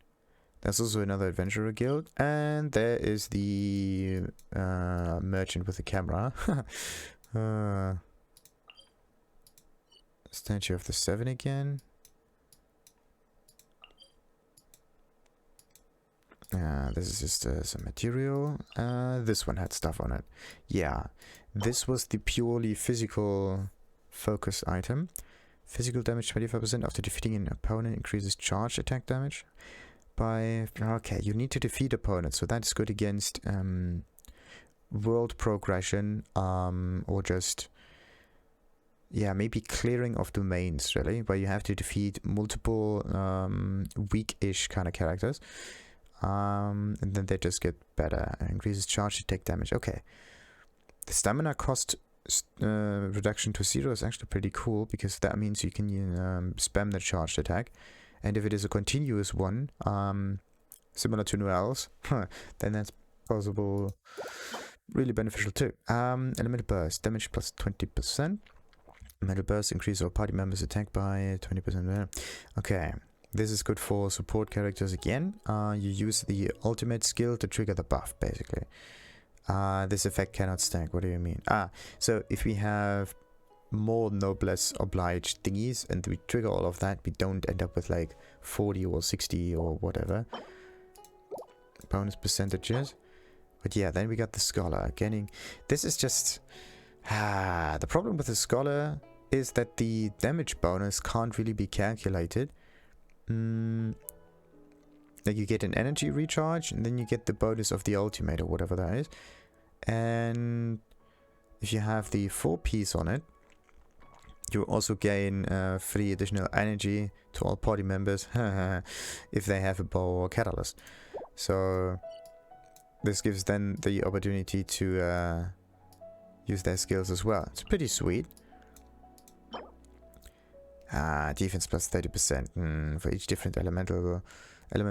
There's also another adventurer guild, and there is the merchant with the camera. Statue of the Seven again. This is just some material. This one had stuff on it. Yeah, this was the purely physical focus item. Physical damage 25% after defeating an opponent, increases charge attack damage by... Okay, you need to defeat opponents, so that's good against world progression, or just... Yeah, maybe clearing of domains, really, where you have to defeat multiple weak-ish kind of characters. And then they just get better. Increases charge attack damage. Okay. The stamina cost reduction to 0 is actually pretty cool, because that means you can spam the charged attack. And if it is a continuous one, similar to Noel's, then that's possible, really beneficial too. Elemental burst, damage plus 20%. Elemental burst increases our party members' attack by 20%. Okay. This is good for support characters again. You use the ultimate skill to trigger the buff, basically. This effect cannot stack. What do you mean? So if we have more noblesse obliged thingies and we trigger all of that, we don't end up with like 40 or 60 or whatever bonus percentages. But yeah, then we got the scholar getting... This is just... the problem with the scholar is that the damage bonus can't really be calculated. Like, you get an energy recharge, and then you get the bonus of the ultimate or whatever that is. And if you have the 4-piece on it, you also gain 3 additional energy to all party members if they have a bow or catalyst. So this gives them the opportunity to use their skills as well. It's pretty sweet. Defense plus 30%. For each different element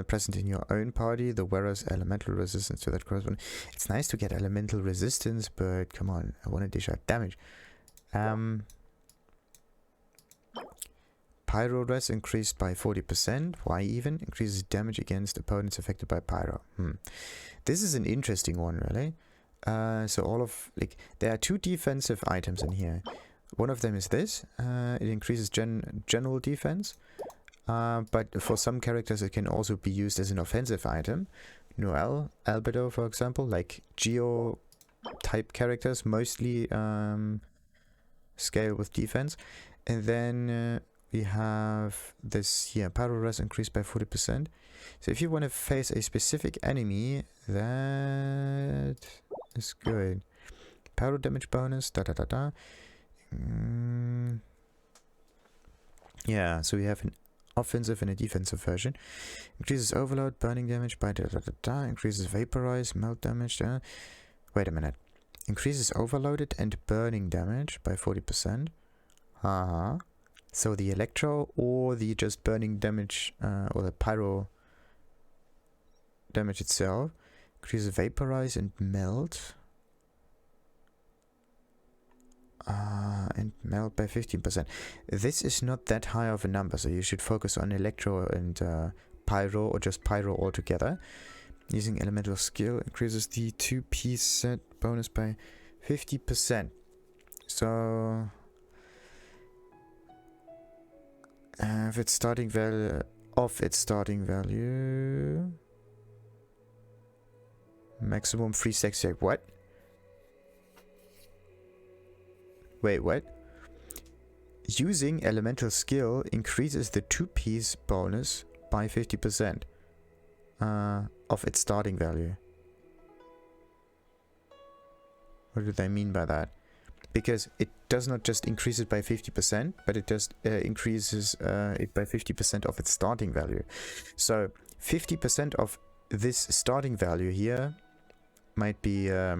present in your own party, the wearer's elemental resistance to that correspond. It's nice to get elemental resistance, but come on, I want to dish out damage. Pyro res increased by 40%. Why even? Increases damage against opponents affected by pyro. This is an interesting one, really. So all of... like, there are 2 defensive items in here. One of them is this. It increases general defense. But for some characters it can also be used as an offensive item. Noel, Albedo, for example, like Geo type characters mostly scale with defense. And then we have this here, Pyro res increased by 40%. So if you want to face a specific enemy, that is good. Pyro damage bonus, Yeah, so we have an offensive and a defensive version. Increases overload, burning damage by increases vaporize, melt damage. Wait a minute. Increases overloaded and burning damage by 40%. So the electro or the just burning damage, or the pyro damage itself, increases vaporize and melt. And melt by 15%. This is not that high of a number, so you should focus on electro and pyro, or just pyro altogether. Using elemental skill increases the 2-piece set bonus by 50%. So If its starting value of its starting value, maximum 3 stacks. What? Wait, what? Using elemental skill increases the 2-piece bonus by 50% of its starting value. What do they mean by that? Because it does not just increase it by 50%, but it just increases it by 50% of its starting value. So 50% of this starting value here might be, yeah,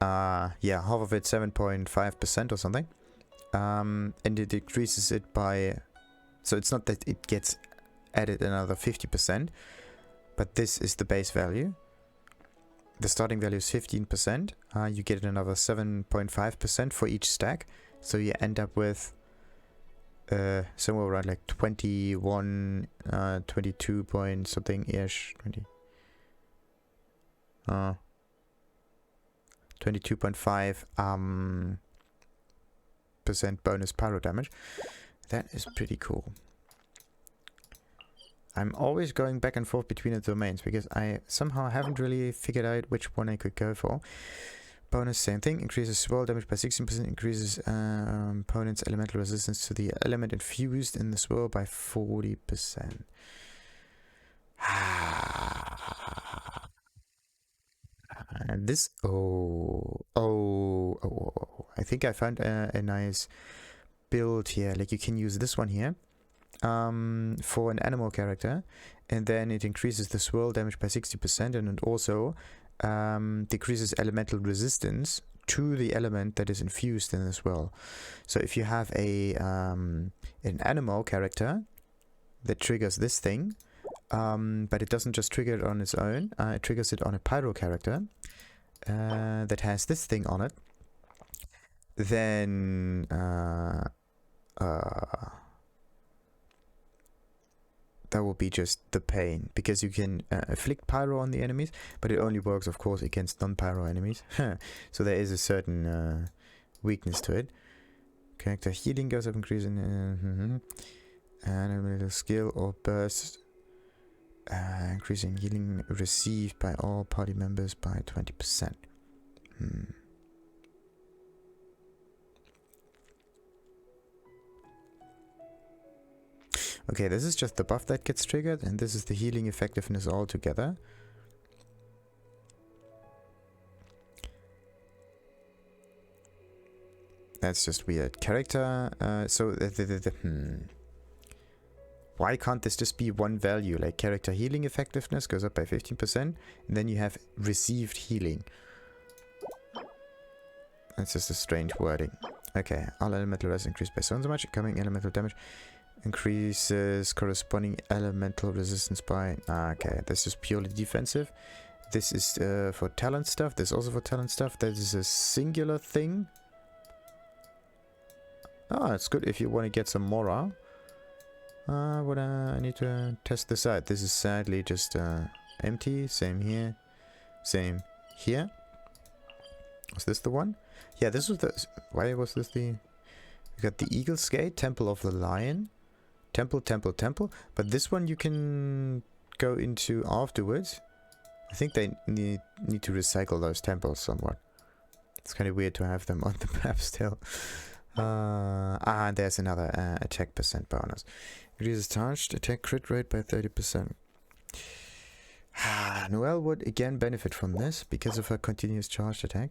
half of it, 7.5% or something. And it increases it by, so it's not that it gets added another 50%, but this is the base value. The starting value is 15%. You get another 7.5% for each stack. So you end up with somewhere around like 21, 22 point something-ish. 22.5 percent bonus pyro damage. That is pretty cool. I'm always going back and forth between the domains because I somehow haven't really figured out which one I could go for. Bonus, same thing. Increases swirl damage by 16%. Increases opponent's elemental resistance to the element infused in the swirl by 40%. This... I think I found a nice build here. Like, you can use this one here. For an animal character, and then it increases the swirl damage by 60%, and it also decreases elemental resistance to the element that is infused in the swirl. So if you have a an animal character that triggers this thing, but it doesn't just trigger it on its own, it triggers it on a pyro character that has this thing on it, then that will be just the pain, because you can afflict pyro on the enemies, but it only works, of course, against non-pyro enemies. So there is a certain weakness to it. Character healing goes up, increasing elemental skill or burst, increasing healing received by all party members by 20%. Okay, this is just the buff that gets triggered, and this is the healing effectiveness altogether. That's just weird. Character, why can't this just be one value? Like, character healing effectiveness goes up by 15%, and then you have received healing. That's just a strange wording. Okay, all elemental res increased by so and so much. Incoming elemental damage increases corresponding elemental resistance by... okay, this is purely defensive. This is for talent stuff. This is also for talent stuff. That is a singular thing. Ah, it's good if you want to get some Mora. I need to test this out. This is sadly just empty. Same here. Same here. Was this the one? Yeah, this was the... why was this the... We got the Eagle's Gate, Temple of the Lion. Temple, temple, temple. But this one you can go into afterwards. I think they need to recycle those temples somewhat. It's kind of weird to have them on the map still. And there's another attack percent bonus. Reduces charged attack crit rate by 30%. Noelle would again benefit from this because of her continuous charged attack.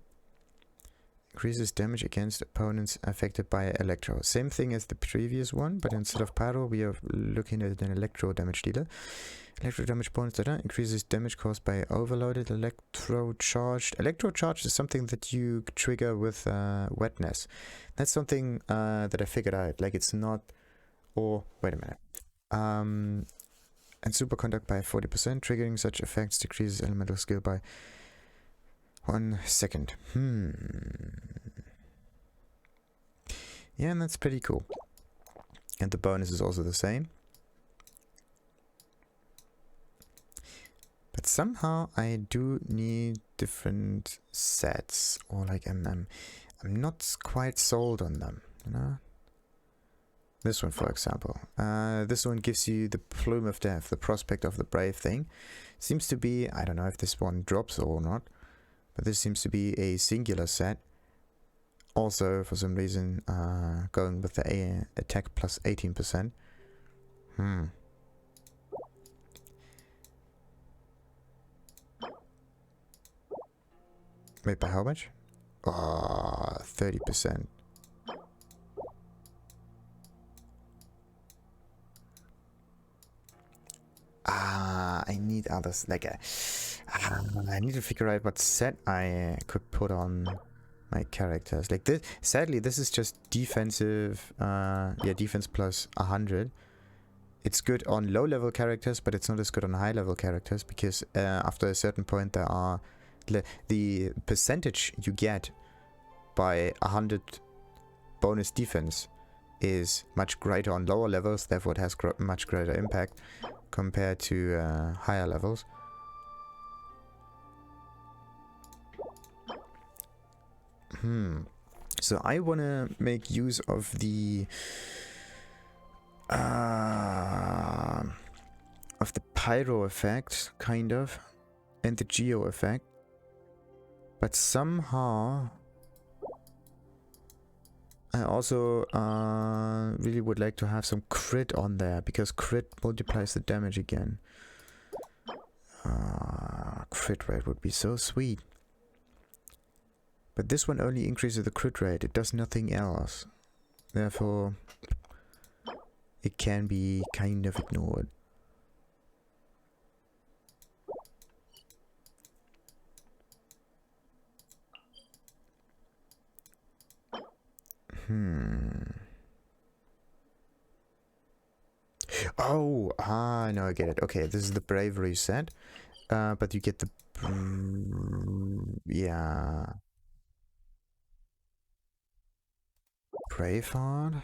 Increases damage against opponents affected by electro. Same thing as the previous one, but instead of pyro, we are looking at an electro damage dealer. Electro damage bonus increases damage caused by overloaded electro charged. Electro charged is something that you trigger with wetness. That's something that I figured out. Like, it's not... or wait a minute. And superconduct by 40%. Triggering such effects decreases elemental skill by 1 second. Yeah, and that's pretty cool. And the bonus is also the same. But somehow I do need different sets, or like I'm not quite sold on them, you know. This one, for example. This one gives you the Plume of Death, the Prospect of the Brave thing. Seems to be, I don't know if this one drops or not, but this seems to be a singular set. Also, for some reason, going with the attack plus 18%. Wait, by how much? Oh, 30%. I need others. Like, I need to figure out what set I could put on my characters. Like this. Sadly, this is just defensive. Yeah, defense plus 100. It's good on low-level characters, but it's not as good on high-level characters because after a certain point, there are the percentage you get by 100 bonus defense is much greater on lower levels. Therefore, it has much greater impact compared to higher levels. So I want to make use of the pyro effect, kind of, and the geo effect, but somehow I also really would like to have some crit on there, because crit multiplies the damage again. Crit rate would be so sweet. But this one only increases the crit rate, it does nothing else. Therefore, it can be kind of ignored. Oh, no, I get it. Okay, this is the bravery set. But you get the... yeah. Braveheart?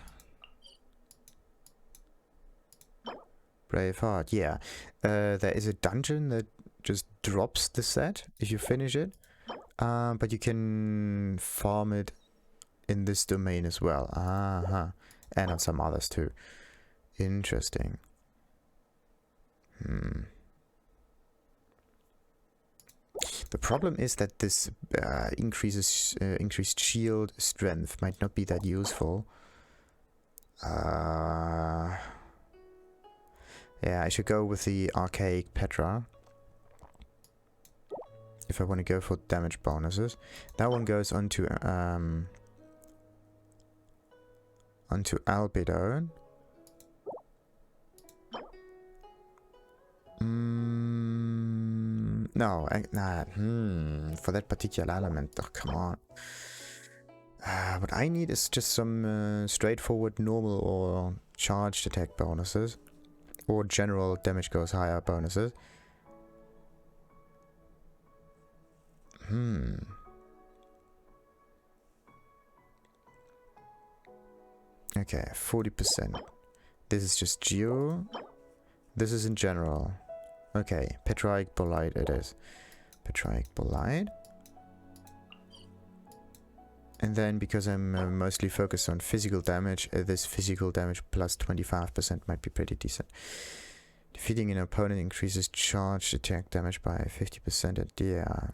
Braveheart, yeah. There is a dungeon that just drops the set if you finish it. But you can farm it in this domain as well. And on some others too. Interesting. The problem is that this increased shield strength might not be that useful. Yeah, I should go with the Archaic Petra if I want to go for damage bonuses. That one goes onto Albedo. No, for that particular element. Oh, come on. What I need is just some straightforward normal or charged attack bonuses. Or general damage goes higher bonuses. Okay, 40%. This is just Geo. This is in general. Okay, Petraic Bolide it is. Petraic Bolide. And then, because I'm mostly focused on physical damage, this physical damage plus 25% might be pretty decent. Defeating an opponent increases charged attack damage by 50%. Yeah.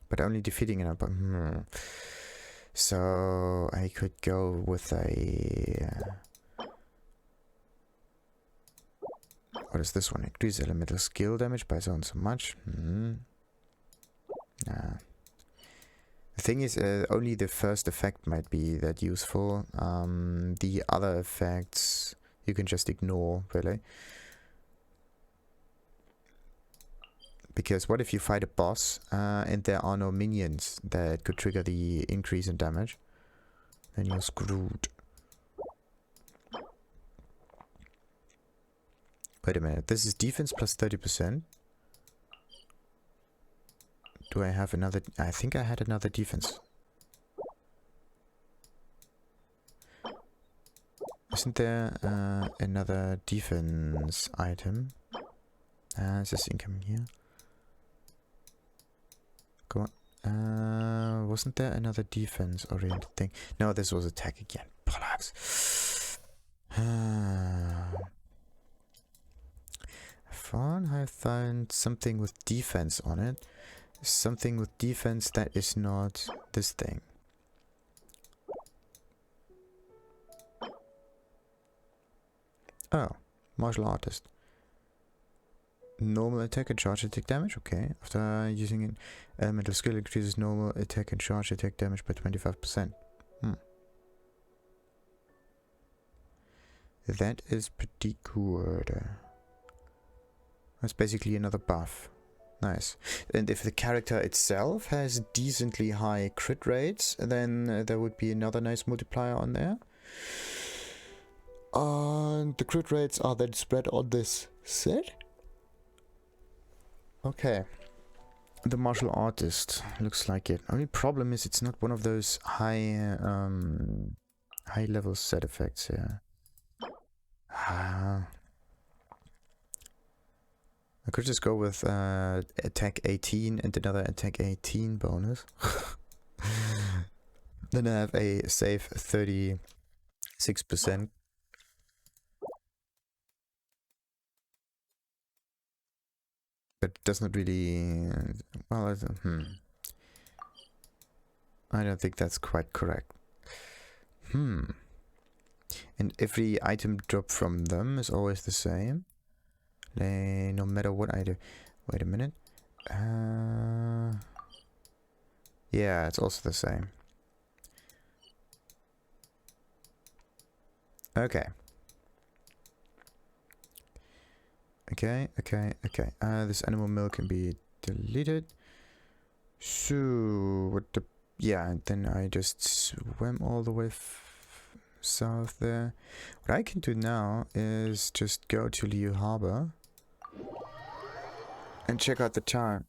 But only defeating an opponent. So I could go with a... what is this one? Increase elemental skill damage by so and so much. Nah. The thing is, only the first effect might be that useful. The other effects you can just ignore, really. Because what if you fight a boss and there are no minions that could trigger the increase in damage? Then you're screwed. Wait a minute, this is defense plus 30%. Do I have another? I think I had another defense. Isn't there another defense item? Is this incoming here? Go on. Wasn't there another defense oriented thing? No, this was attack again. bollocks. I found something with defense on it. Something with defense that is not this thing. Oh, martial artist. Normal attack and charge attack damage. Okay. After using an elemental skill, increases normal attack and charge attack damage by 25%. That is pretty good. That's basically another buff. Nice. And if the character itself has decently high crit rates, then there would be another nice multiplier on there. And the crit rates are then spread on this set. Okay. The martial artist looks like it. Only problem is it's not one of those high level set effects here. I could just go with attack 18 and another attack 18 bonus. Then I have a safe 36%. But does not really... well, I don't think that's quite correct. And every item drop from them is always the same. No matter what I do. Wait a minute. Yeah, it's also the same. Okay. Okay. This animal milk can be deleted. So, what the... yeah, then I just swam all the way south there. What I can do now is just go to Geo Harbor and check out the time.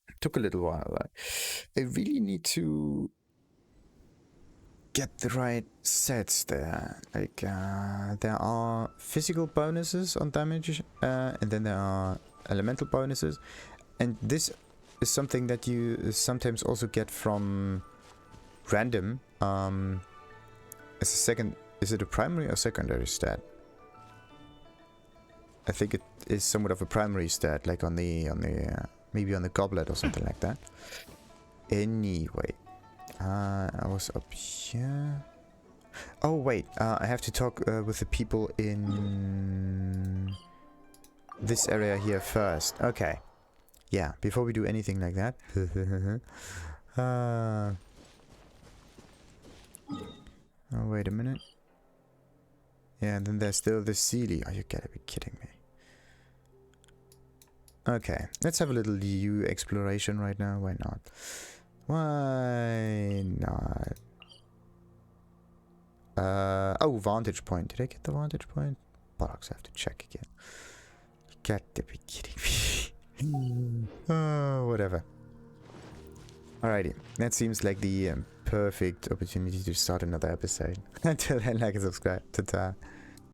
It took a little while. I really need to get the right sets there. Like, there are physical bonuses on damage, and then there are elemental bonuses. And this is something that you sometimes also get from random. As a second, is it a primary or secondary stat? I think it is somewhat of a primary stat, like on the maybe on the goblet or something like that. Anyway, I was up here. Oh wait, I have to talk with the people in this area here first. Okay, yeah, before we do anything like that. Oh wait a minute. Yeah, and then there's still the Sealy. Oh, you gotta be kidding me. Okay, let's have a little EU exploration right now. Why not? Why not? Oh, vantage point. Did I get the vantage point? Bollocks, I have to check again. You gotta be kidding me. Oh, whatever. Alrighty, that seems like the perfect opportunity to start another episode. Until then, like and subscribe. Ta-ta.